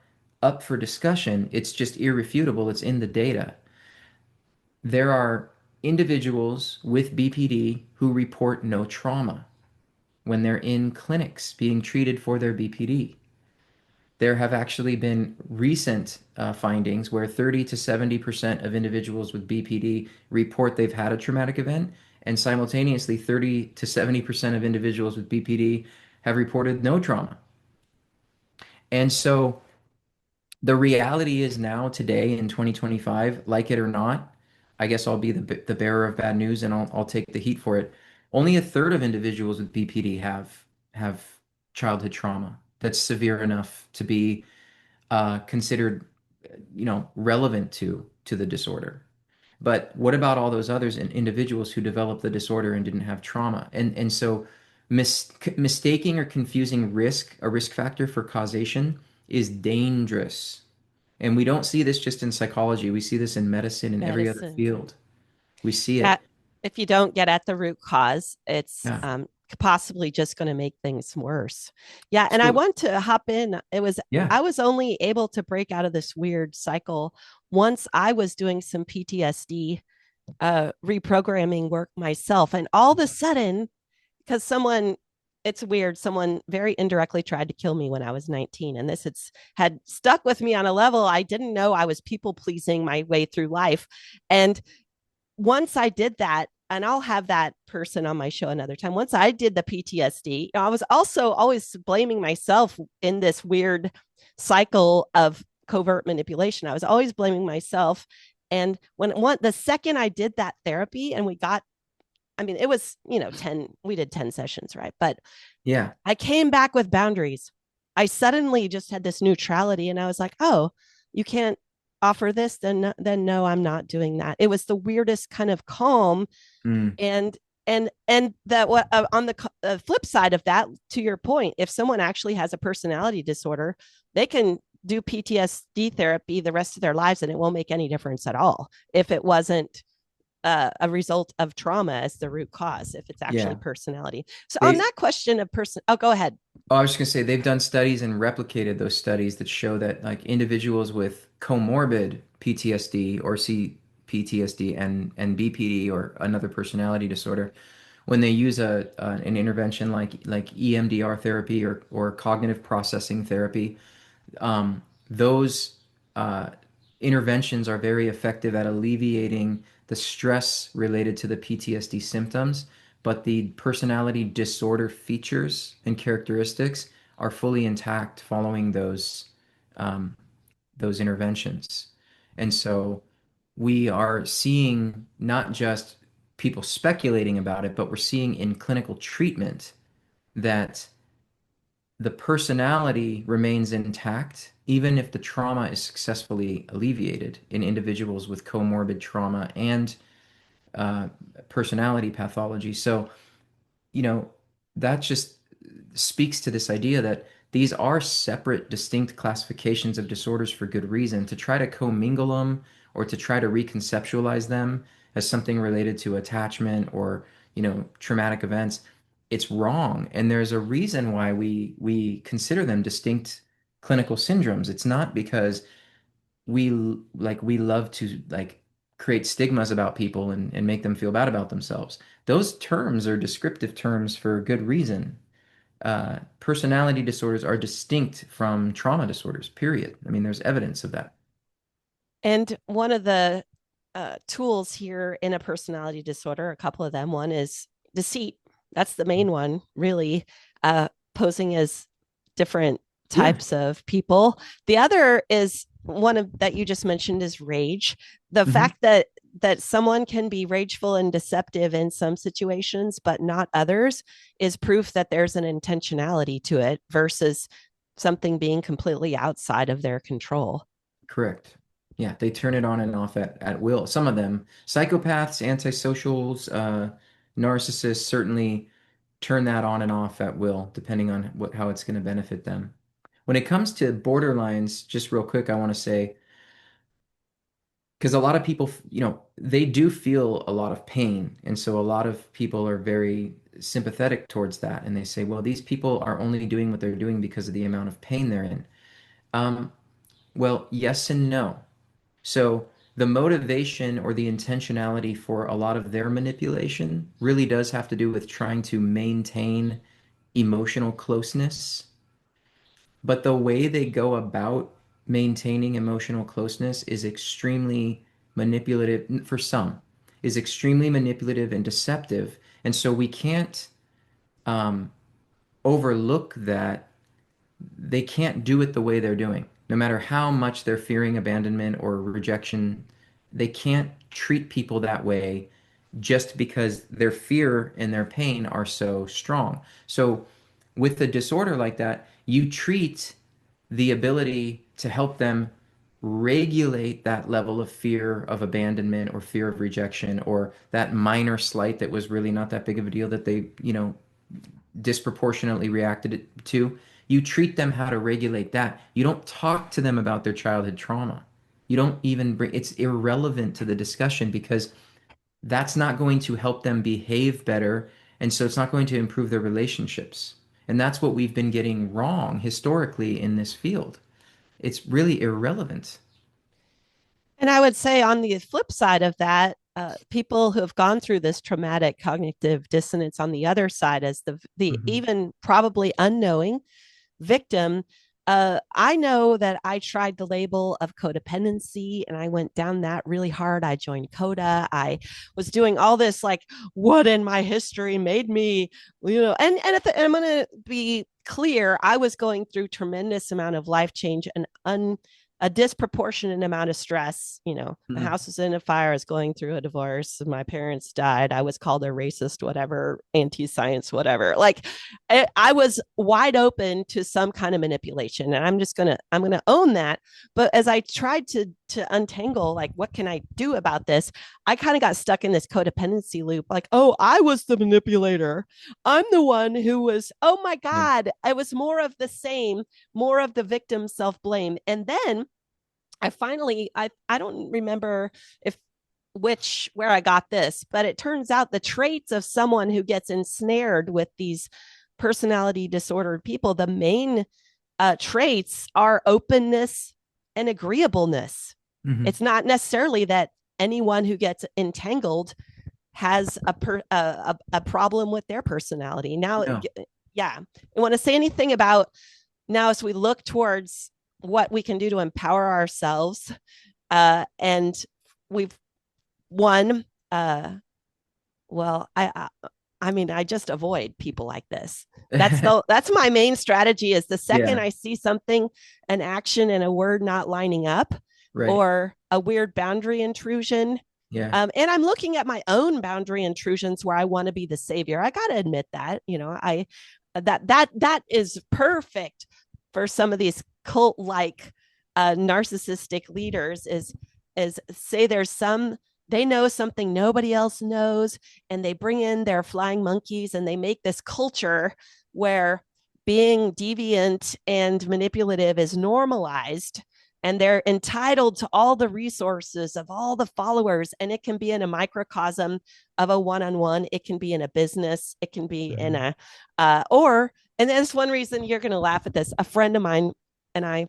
Speaker 2: up for discussion, it's just irrefutable, it's in the data. There are individuals with BPD who report no trauma when they're in clinics being treated for their BPD. There have actually been recent findings where 30 to 70% of individuals with BPD report they've had a traumatic event, and simultaneously 30 to 70% of individuals with BPD have reported no trauma. And so the reality is now, today in 2025, like it or not, I guess I'll be the bearer of bad news and I'll take the heat for it. Only a third of individuals with BPD have childhood trauma that's severe enough to be considered, relevant to the disorder. But what about all those others individuals who developed the disorder and didn't have trauma? And so mistaking or confusing a risk factor for causation is dangerous. And we don't see this just in psychology. We see this in medicine and every other
Speaker 1: Medicine.
Speaker 2: field. We see
Speaker 1: Yeah.
Speaker 2: it.
Speaker 1: If you don't get at the root cause, it's
Speaker 2: Yeah.
Speaker 1: possibly just going to make things worse. Yeah. And I
Speaker 2: So,
Speaker 1: want to hop in.
Speaker 2: yeah.
Speaker 1: I was only able to break out of this weird cycle once I was doing some PTSD reprogramming work myself. And all of a sudden, because it's weird, someone very indirectly tried to kill me when I was 19. And had stuck with me on a level I didn't know. I was people pleasing my way through life. And once I did that, and I'll have that person on my show another time. Once I did the PTSD, I was also always blaming myself in this weird cycle of covert manipulation. I was always blaming myself. And the second I did that therapy and I mean, it was, 10, we did 10 sessions, right? But
Speaker 2: Yeah.
Speaker 1: I came back with boundaries. I suddenly just had this neutrality and I was like, oh, you can't offer this, then no, I'm not doing that. It was the weirdest kind of calm.
Speaker 2: Mm.
Speaker 1: And that what on the flip side of that, to your point, if someone actually has a personality disorder, they can do PTSD therapy the rest of their lives and it won't make any difference at all if it wasn't a result of trauma as the root cause, if it's actually
Speaker 2: Yeah.
Speaker 1: personality. So on
Speaker 2: They
Speaker 1: that question of oh, go ahead.
Speaker 2: Oh, I was just gonna say they've done studies and replicated those studies that show that like individuals with comorbid PTSD or CPTSD and BPD or another personality disorder, when they use an intervention like EMDR therapy or cognitive processing therapy, those interventions are very effective at alleviating the stress related to the PTSD symptoms, but the personality disorder features and characteristics are fully intact following um, those interventions. And so we are seeing not just people speculating about it, but we're seeing in clinical treatment that the personality remains intact, even if the trauma is successfully alleviated in individuals with comorbid trauma and uh, personality pathology. So, you know, that just speaks to this idea that these are separate, distinct classifications of disorders for good reason. To try to commingle them or to try to reconceptualize them as something related to attachment or, traumatic events, it's wrong. And there's a reason why we consider them distinct clinical syndromes. It's not because we love to create stigmas about people and make them feel bad about themselves. Those terms are descriptive terms for good reason. Personality disorders are distinct from trauma disorders, period. I mean, there's evidence of that.
Speaker 1: And one of the tools here in a personality disorder, a couple of them, one is deceit. That's the main one, really, posing as different
Speaker 2: Yeah.
Speaker 1: types of people. The other is one of that you just mentioned is rage. The
Speaker 2: Hmm.
Speaker 1: fact that someone can be rageful and deceptive in some situations, but not others, is proof that there's an intentionality to it versus something being completely outside of their control.
Speaker 2: Correct. Yeah, they turn it on and off at will. Some of them, psychopaths, antisocials, narcissists certainly turn that on and off at will, depending on how it's going to benefit them. When it comes to borderlines, just real quick, I want to say, because a lot of people, they do feel a lot of pain. And so a lot of people are very sympathetic towards that. And they say, well, these people are only doing what they're doing because of the amount of pain they're in. Um, well, yes and no. So the motivation or the intentionality for a lot of their manipulation really does have to do with trying to maintain emotional closeness. But the way they go about maintaining emotional closeness is extremely manipulative, for some, is extremely manipulative and deceptive. And so we can't um, overlook that they can't do it the way they're doing. No matter how much they're fearing abandonment or rejection, they can't treat people that way just because their fear and their pain are so strong. So, with a disorder like that, you treat the ability to help them regulate that level of fear of abandonment or fear of rejection or that minor slight that was really not that big of a deal that they, disproportionately reacted to. You treat them how to regulate that. You don't talk to them about their childhood trauma. You don't even bring it's irrelevant to the discussion because that's not going to help them behave better. And so it's not going to improve their relationships. And that's what we've been getting wrong historically in this field. It's really irrelevant.
Speaker 1: And I would say on the flip side of that, people who have gone through this traumatic cognitive dissonance on the other side as the
Speaker 2: Mhm.
Speaker 1: even probably unknowing victim. I know that I tried the label of codependency and I went down that really hard. I joined CODA. I was doing all this like, what in my history made me, and I'm going to be clear, I was going through tremendous amount of life change and a disproportionate amount of stress. My
Speaker 2: Mhm.
Speaker 1: house was in a fire. I was going through a divorce. My parents died. I was called a racist, whatever, anti-science, whatever. Like I was wide open to some kind of manipulation, and I'm gonna own that. But as I tried to untangle, like, what can I do about this? I kind of got stuck in this codependency loop. Like, oh, I was the manipulator. I'm the one who was. Oh my
Speaker 2: Yeah.
Speaker 1: God, it was more of the same, more of the victim self blame, and then I don't remember if which where I got this, but it turns out the traits of someone who gets ensnared with these personality disordered people, the main traits are openness and agreeableness.
Speaker 2: Mhm.
Speaker 1: It's not necessarily that anyone who gets entangled has a problem with their personality. Now,
Speaker 2: No.
Speaker 1: yeah, I want to say anything about now as we look towards what we can do to empower ourselves, and we've one well I mean, I just avoid people like this. That's my main strategy. Is the second
Speaker 2: Yeah.
Speaker 1: I see something, an action and a word not lining up,
Speaker 2: Right.
Speaker 1: or a weird boundary intrusion,
Speaker 2: Yeah.
Speaker 1: and I'm looking at my own boundary intrusions where I want to be the savior. I got to admit that, I that is perfect for some of these cult like narcissistic leaders. Is say there's some, they know something nobody else knows, and they bring in their flying monkeys and they make this culture where being deviant and manipulative is normalized, and they're entitled to all the resources of all the followers. And it can be in a microcosm of a one-on-one, it can be in a business, it can be in
Speaker 2: Mhm.
Speaker 1: a or and that's one reason you're going to laugh at this. A friend of mine and I,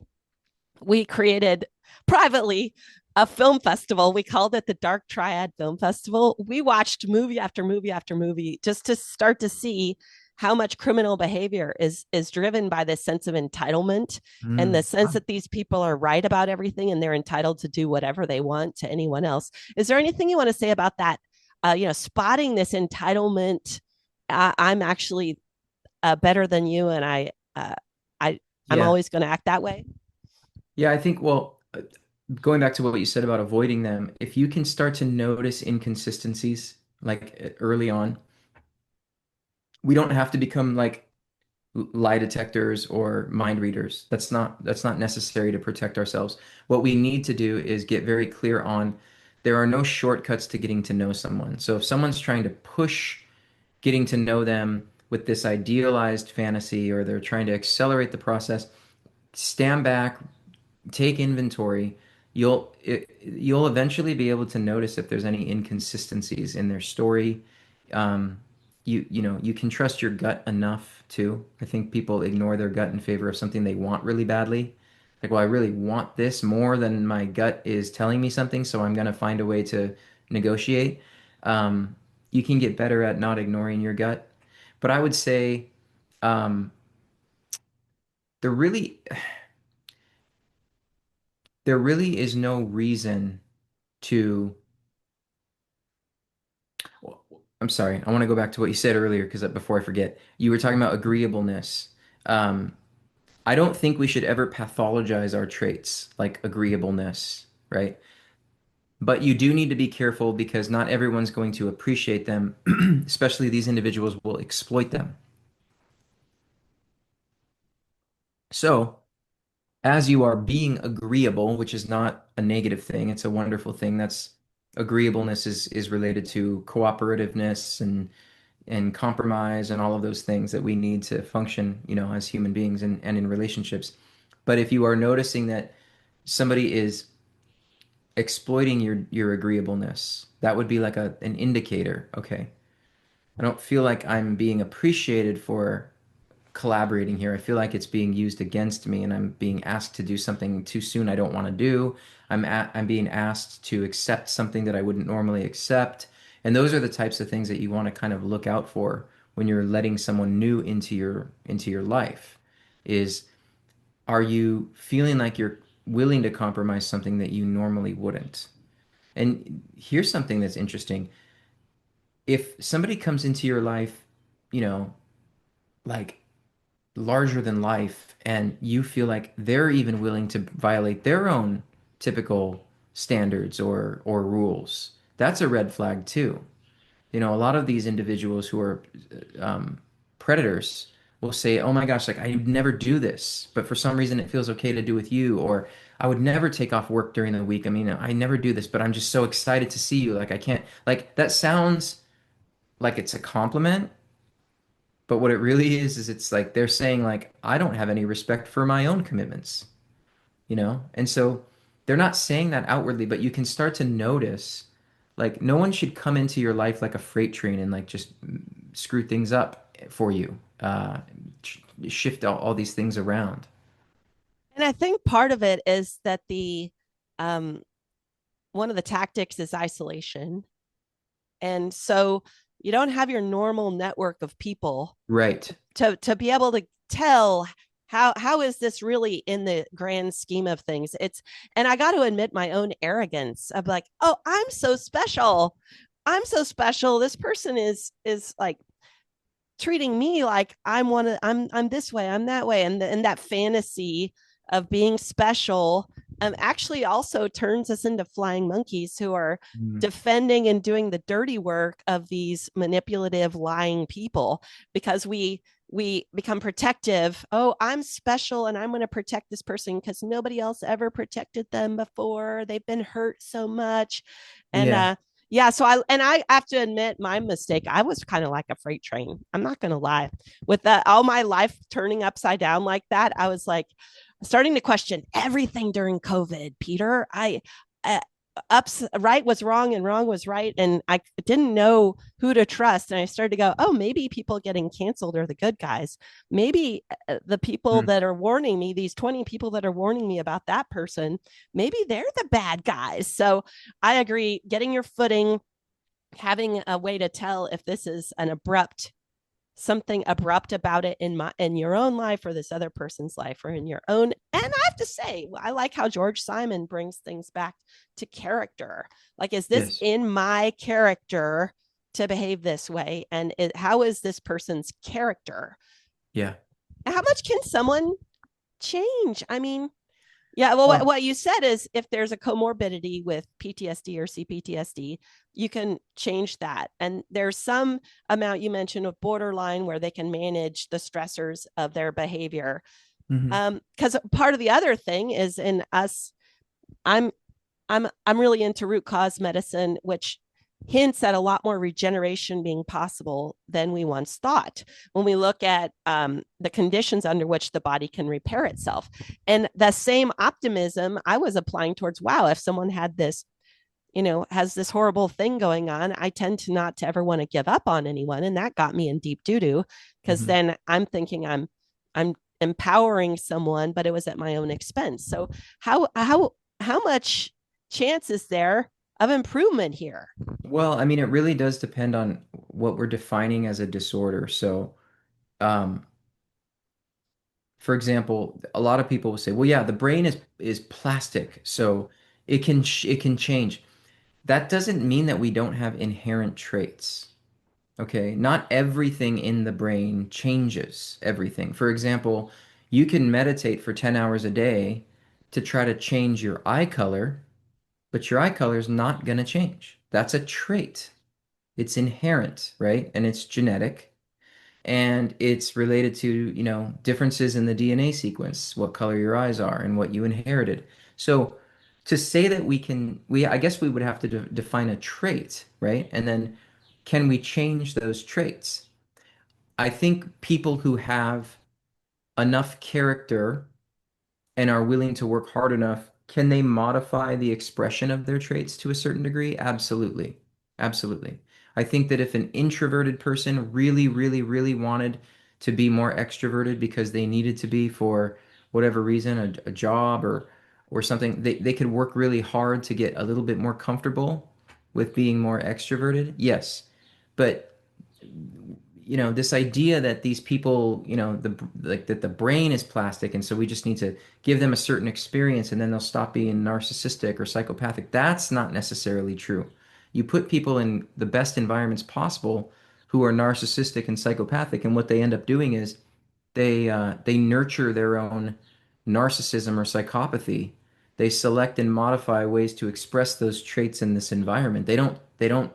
Speaker 1: we created privately a film festival. We called it the Dark Triad Film Festival. We watched movie after movie after movie just to start to see how much criminal behavior is driven by this sense of entitlement and the sense
Speaker 2: Wow.
Speaker 1: that these people are right about everything and they're entitled to do whatever they want to anyone else. Is there anything you want to say about that? Spotting this entitlement. I'm actually better than you, and uh, I I'm
Speaker 2: Yeah.
Speaker 1: always going to act that way.
Speaker 2: Yeah, I think, well, going back to what you said about avoiding them, if you can start to notice inconsistencies like early on, we don't have to become like lie detectors or mind readers. That's not necessary to protect ourselves. What we need to do is get very clear on there are no shortcuts to getting to know someone. So if someone's trying to push getting to know them with this idealized fantasy or they're trying to accelerate the process, stand back, take inventory, you'll eventually be able to notice if there's any inconsistencies in their story. Um, you can trust your gut enough too. I think people ignore their gut in favor of something they want really badly. Like, well, I really want this more than my gut is telling me something, so I'm gonna find a way to negotiate. Um, you can get better at not ignoring your gut, but I would say um, there really there really is no reason to well, I'm sorry. I want to go back to what you said earlier because before I forget, you were talking about agreeableness. Um, I don't think we should ever pathologize our traits like agreeableness, right? But you do need to be careful because not everyone's going to appreciate them, especially these individuals will exploit them. So, as you are being agreeable, which is not a negative thing, it's a wonderful thing. That's agreeableness is related to cooperativeness and compromise and all of those things that we need to function, as human beings and in relationships. But if you are noticing that somebody is exploiting your agreeableness, that would be like an indicator. Okay, I don't feel like I'm being appreciated for collaborating here. I feel like it's being used against me and I'm being asked to do something too soon I don't want to do. I'm being asked to accept something that I wouldn't normally accept. And those are the types of things that you want to kind of look out for when you're letting someone new into your life. Is are you feeling like you're willing to compromise something that you normally wouldn't? And here's something that's interesting. If somebody comes into your life, you know, like larger than life and you feel like they're even willing to violate their own typical standards or rules, that's a red flag too. A lot of these individuals who are um, predators will say, "Oh my gosh, like I would never do this, but for some reason it feels okay to do with you," or "I would never take off work during the week. I mean, I never do this, but I'm just so excited to see you. Like I can't." Like that sounds like it's a compliment, but what it really is it's like they're saying like I don't have any respect for my own commitments. And so they're not saying that outwardly, but you can start to notice like no one should come into your life like a freight train and like just screw things up for you, shift all these things around.
Speaker 1: And I think part of it is that the um, one of the tactics is isolation. And so you don't have your normal network of people
Speaker 2: Right.
Speaker 1: to be able to tell how is this really in the grand scheme of things. It's and I got to admit my own arrogance of like, oh, I'm so special, this person is like treating me like I'm this way, I'm that way, and that fantasy of being special actually also turns us into flying monkeys who are
Speaker 2: Mm.
Speaker 1: defending and doing the dirty work of these manipulative lying people because we become protective. Oh, I'm special and I'm going to protect this person because nobody else ever protected them before, they've been hurt so much. And
Speaker 2: Yeah.
Speaker 1: yeah, so I have to admit my mistake. I was kind of like a freight train. I'm not going to lie. With all my life turning upside down like that, I was like starting to question everything during COVID, Peter. I uh, ups right was wrong and wrong was right, and I didn't know who to trust. And I started to go, oh, maybe people getting canceled are the good guys. Maybe the people
Speaker 2: Mm.
Speaker 1: that are warning me, these 20 people that are warning me about that person, maybe they're the bad guys. So I agree. Getting your footing, having a way to tell if this is an abrupt something abrupt about it in your own life or this other person's life or in your own. And I have to say, I like how George Simon brings things back to character. Like, is this
Speaker 2: Yes.
Speaker 1: in my character to behave this way? And how is this person's character?
Speaker 2: Yeah.
Speaker 1: How much can someone change? I mean, yeah, well,
Speaker 2: Well,
Speaker 1: what you said is if there's a comorbidity with PTSD or CPTSD, you can change that. And there's some amount you mentioned of borderline where they can manage the stressors of their behavior.
Speaker 2: mhm.
Speaker 1: Because part of the other thing is in us, I'm I'm really into root cause medicine, which hints at a lot more regeneration being possible than we once thought when we look at the conditions under which the body can repair itself. And the same optimism I was applying towards, wow, if someone had this, has this horrible thing going on, I tend to not to ever want to give up on anyone. And that got me in deep doo doo because
Speaker 2: Mhm.
Speaker 1: then I'm thinking I'm empowering someone, but it was at my own expense. So how much chance is there of improvement here?
Speaker 2: Well, I mean, it really does depend on what we're defining as a disorder. So, um, for example, a lot of people will say, "Well, yeah, the brain is plastic, so it can change." That doesn't mean that we don't have inherent traits. Okay, not everything in the brain changes everything. For example, you can meditate for 10 hours a day to try to change your eye color, but your eye color is not going to change. That's a trait. It's inherent, right? And it's genetic and it's related to, differences in the DNA sequence, what color your eyes are and what you inherited. So to say that I guess we would have to define a trait, right? And then can we change those traits? I think people who have enough character and are willing to work hard enough, can they modify the expression of their traits to a certain degree? Absolutely. Absolutely. I think that if an introverted person really, really, really wanted to be more extroverted because they needed to be for whatever reason, a job or something, they could work really hard to get a little bit more comfortable with being more extroverted. Yes. But this idea that these people, like that the brain is plastic, and so we just need to give them a certain experience and then they'll stop being narcissistic or psychopathic. That's not necessarily true. You put people in the best environments possible who are narcissistic and psychopathic, and what they end up doing is they nurture their own narcissism or psychopathy. They select and modify ways to express those traits in this environment. They don't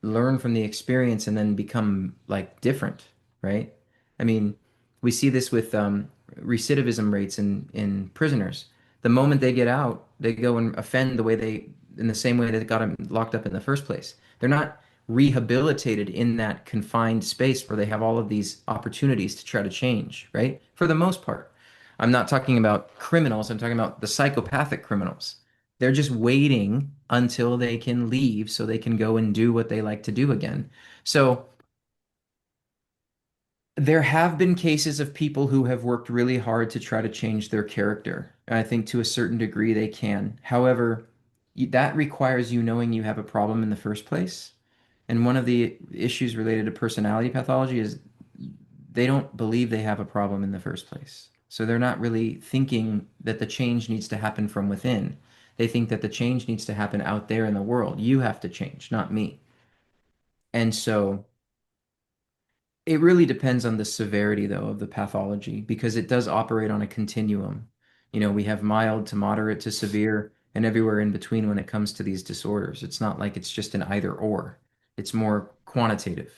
Speaker 2: learn from the experience and then become like different, right? I mean, we see this with recidivism rates in prisoners. The moment they get out, they go and offend in the same way that got them locked up in the first place. They're not rehabilitated in that confined space where they have all of these opportunities to try to change, right? For the most part. I'm not talking about criminals, I'm talking about the psychopathic criminals. They're just waiting until they can leave so they can go and do what they like to do again. So there have been cases of people who have worked really hard to try to change their character. And I think to a certain degree they can. However, that requires you knowing you have a problem in the first place. And one of the issues related to personality pathology is they don't believe they have a problem in the first place. So they're not really thinking that the change needs to happen from within. They think that the change needs to happen out there in the world. You have to change, not me. And so it really depends on the severity, though, of the pathology because it does operate on a continuum. We have mild to moderate to severe and everywhere in between when it comes to these disorders. It's not like it's just an either or, it's more quantitative.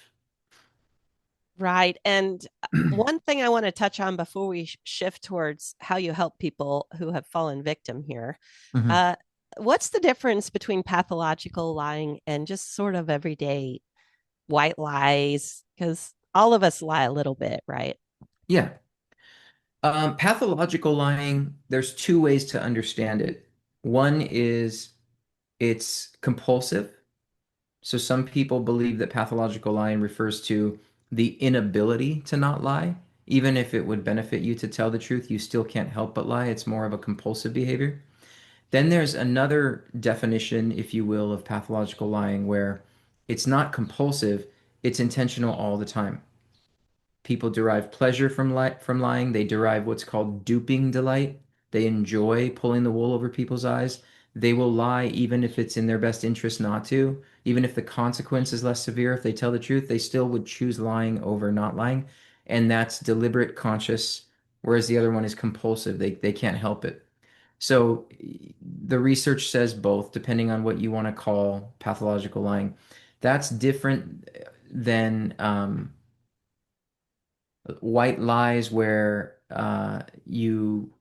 Speaker 1: Right. And one thing I want to touch on before we shift towards how you help people who have fallen victim here.
Speaker 2: Mhm.
Speaker 1: Uh, what's the difference between pathological lying and just sort of everyday white lies? Because all of us lie a little bit, right?
Speaker 2: Yeah. Pathological lying, there's two ways to understand it. One is it's compulsive. So some people believe that pathological lying refers to the inability to not lie. Even if it would benefit you to tell the truth, you still can't help but lie. It's more of a compulsive behavior. Then there's another definition, if you will, of pathological lying where it's not compulsive, it's intentional all the time. People derive pleasure from lying. They derive what's called duping delight. They enjoy pulling the wool over people's eyes. They will lie even if it's in their best interest not to. Even if the consequence is less severe, if they tell the truth, they still would choose lying over not lying. And that's deliberate, conscious, whereas the other one is compulsive. They can't help it. So the research says both, depending on what you want to call pathological lying. That's different than white lies where you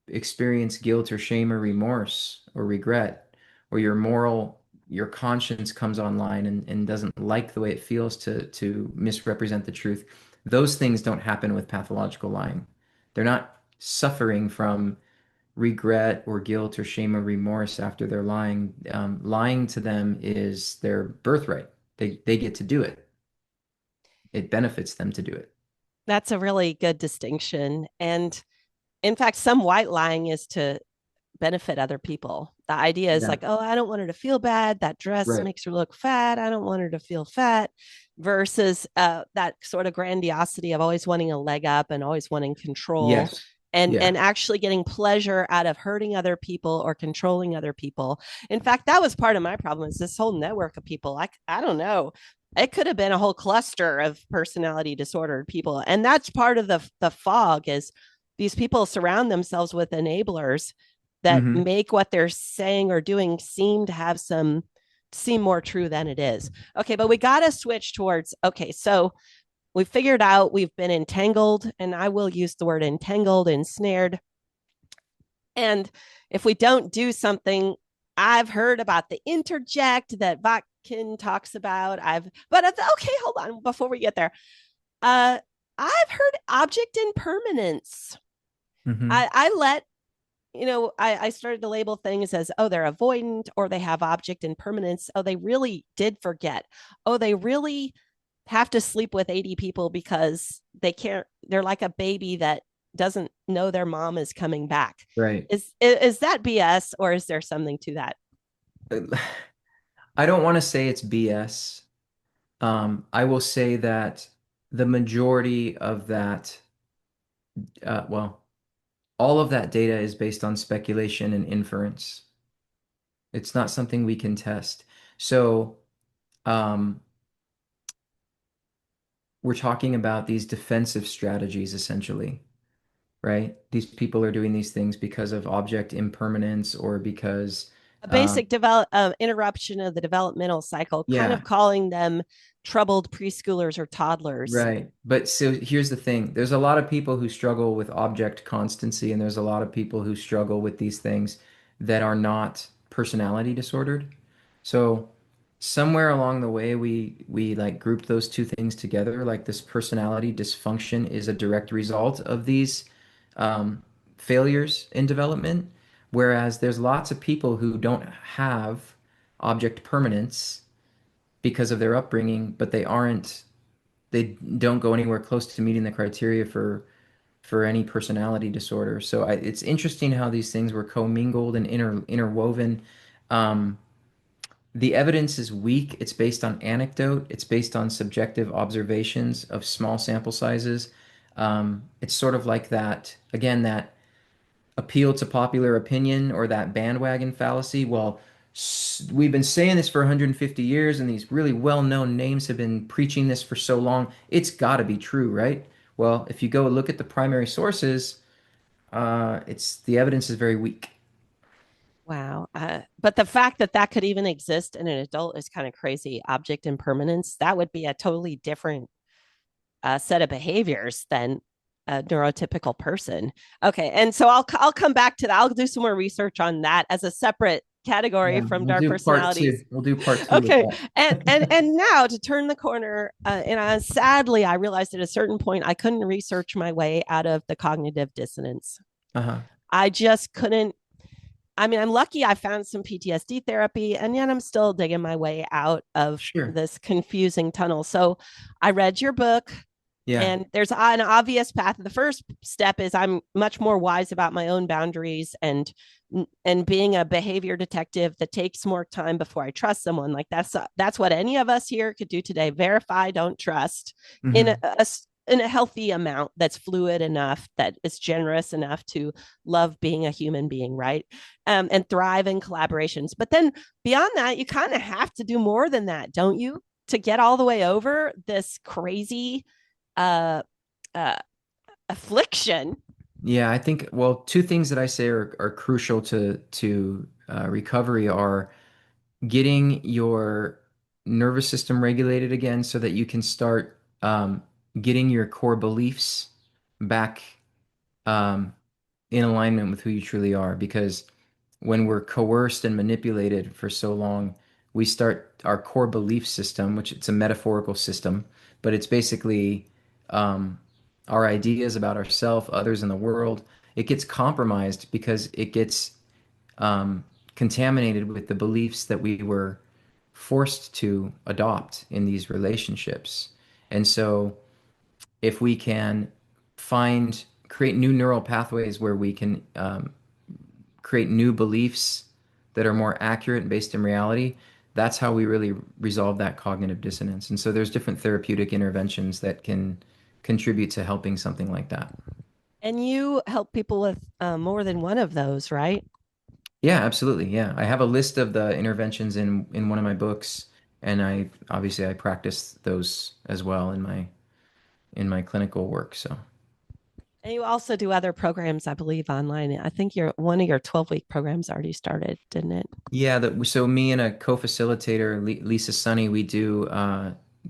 Speaker 2: experience guilt or shame or remorse or regret, or your moral your conscience comes online and doesn't like the way it feels to misrepresent the truth. Those things don't happen with pathological lying. They're not suffering from regret or guilt or shame or remorse after they're lying. Lying to them is their birthright. They get to do it. It benefits them to do it.
Speaker 1: That's a really good distinction. And in fact, some white lying is to benefit other people. The idea is
Speaker 2: Yeah.
Speaker 1: like, oh, I don't want her to feel bad. That dress
Speaker 2: Right.
Speaker 1: makes her look fat. I don't want her to feel fat. Versus that sort of grandiosity of always wanting a leg up and always wanting control.
Speaker 2: Yes.
Speaker 1: And
Speaker 2: Yeah.
Speaker 1: actually getting pleasure out of hurting other people or controlling other people. In fact, that was part of my problem is this whole network of people. I don't know. It could have been a whole cluster of personality disordered people. And that's part of the fog is these people surround themselves with enablers that
Speaker 2: Hmm.
Speaker 1: make what they're saying or doing seem more true than it is. Okay, but we got to switch towards okay, so we figured out we've been entangled, and I will use the word entangled, ensnared. And if we don't do something, I've heard about the interject that Vatkin talks about. But okay, hold on before we get there. Uh, I've heard object impermanence.
Speaker 2: Hmm.
Speaker 1: I let I started to label things as, oh, they're avoidant or they have object impermanence. Oh, they really did forget. Oh, they really have to sleep with 80 people because they're like a baby that doesn't know their mom is coming back.
Speaker 2: Right.
Speaker 1: Is that BS or is there something to that?
Speaker 2: I don't want to say it's BS. I will say that the majority of that, well, all of that data is based on speculation and inference. It's not something we can test. So, um, we're talking about these defensive strategies essentially, right? These people are doing these things because of object impermanence or because,
Speaker 1: A
Speaker 2: um,
Speaker 1: basic interruption of the developmental cycle, kind of
Speaker 2: yeah,
Speaker 1: calling them troubled preschoolers or toddlers.
Speaker 2: right. But so here's the thing. There's a lot of people who struggle with object constancy, and there's a lot of people who struggle with these things that are not personality disordered. So somewhere along the way, we like grouped those two things together. Like this personality dysfunction is a direct result of these um, failures in development, whereas there's lots of people who don't have object permanence because of their upbringing, but they don't go anywhere close to meeting the criteria for any personality disorder. So it's interesting how these things were commingled and interwoven. Um, the evidence is weak. It's based on anecdote. It's based on subjective observations of small sample sizes. It's sort of like that, again, that appeal to popular opinion or that bandwagon fallacy. Well, we've been saying this for 150 years, and these really well-known names have been preaching this for so long. It's got to be true, right? Well, if you go look at the primary sources, it's the evidence is very weak.
Speaker 1: Wow. But the fact that that could even exist in an adult is kind of crazy. Object impermanence, that would be a totally different set of behaviors than a neurotypical person. Okay. And so I'll come back to that. I'll do some more research on that as a separate category
Speaker 2: Yeah,
Speaker 1: from
Speaker 2: we'll
Speaker 1: dark
Speaker 2: do part
Speaker 1: personalities.
Speaker 2: two. We'll do part two with
Speaker 1: Okay.
Speaker 2: that.
Speaker 1: And now to turn the corner, sadly, I realized at a certain point I couldn't research my way out of the cognitive dissonance.
Speaker 2: Uh-huh.
Speaker 1: I just couldn't. I mean, I'm lucky I found some PTSD therapy, and yet I'm still digging my way out of
Speaker 2: Sure.
Speaker 1: this confusing tunnel. So I read your book,
Speaker 2: Yeah.
Speaker 1: and there's an obvious path. The first step is I'm much more wise about my own boundaries and being a behavior detective that takes more time before I trust someone. Like that's what any of us here could do today. Verify, don't trust in
Speaker 2: Hmm.
Speaker 1: in a healthy amount that's fluid enough, that is generous enough to love being a human being, right? And thrive in collaborations. But then beyond that, you kind of have to do more than that, don't you? To get all the way over this crazy uh, uh, affliction.
Speaker 2: Yeah, I think, well, two things that I say are crucial to recovery are getting your nervous system regulated again so that you can start getting your core beliefs back um, in alignment with who you truly are. Because when we're coerced and manipulated for so long, we start our core belief system, which it's a metaphorical system, but it's basically um, our ideas about ourselves, others in the world. It gets compromised because it gets contaminated with the beliefs that we were forced to adopt in these relationships. And so, if we can create new neural pathways where we can create new beliefs that are more accurate and based in reality, that's how we really resolve that cognitive dissonance. And so, there's different therapeutic interventions that can contribute to helping something like that.
Speaker 1: And you help people with more than one of those, right?
Speaker 2: Yeah, absolutely. Yeah. I have a list of the interventions in one of my books, and I obviously I practice those as well in my clinical work. So,
Speaker 1: And you also do other programs, I believe, online. I think your one of your 12-week programs already started, didn't it?
Speaker 2: yeah, so me and a co-facilitator, Lisa Sunny, we do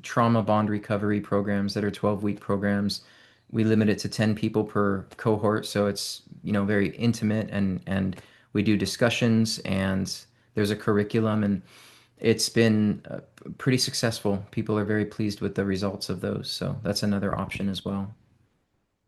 Speaker 2: trauma bond recovery programs that are 12-week programs. We limit it to 10 people per cohort, so it's, very intimate, and we do discussions, and there's a curriculum, and it's been pretty successful. People are very pleased with the results of those, so that's another option as well.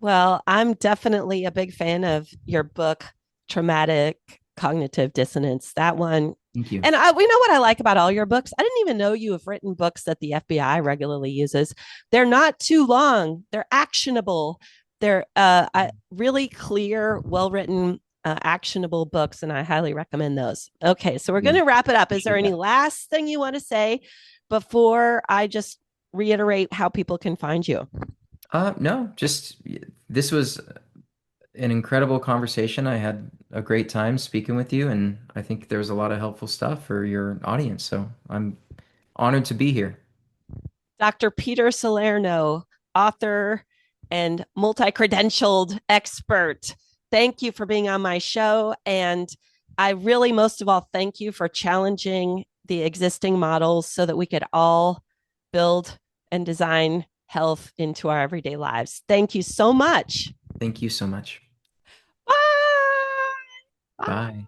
Speaker 1: Well, I'm definitely a big fan of your book, Traumatic Cognitive Dissonance. That one.
Speaker 2: Thank you.
Speaker 1: And we know what I like about all your books. I didn't even know you have written books that the FBI regularly uses. They're not too long. They're actionable. They're really clear, well written, actionable books, and I highly recommend those. Okay, so we're going
Speaker 2: Yeah,
Speaker 1: to wrap it up. Is there
Speaker 2: appreciate
Speaker 1: any
Speaker 2: that.
Speaker 1: last thing you want to say before I just reiterate how people can find you?
Speaker 2: No, just this was an incredible conversation. I had a great time speaking with you, and I think there's a lot of helpful stuff for your audience. So I'm honored to be here.
Speaker 1: Dr. Peter Salerno, author and multi credentialed expert. Thank you for being on my show. And I really, most of all, thank you for challenging the existing models so that we could all build and design health into our everyday lives. Thank you so much.
Speaker 2: Thank you so much.
Speaker 1: Bye. Bye.
Speaker 2: Bye.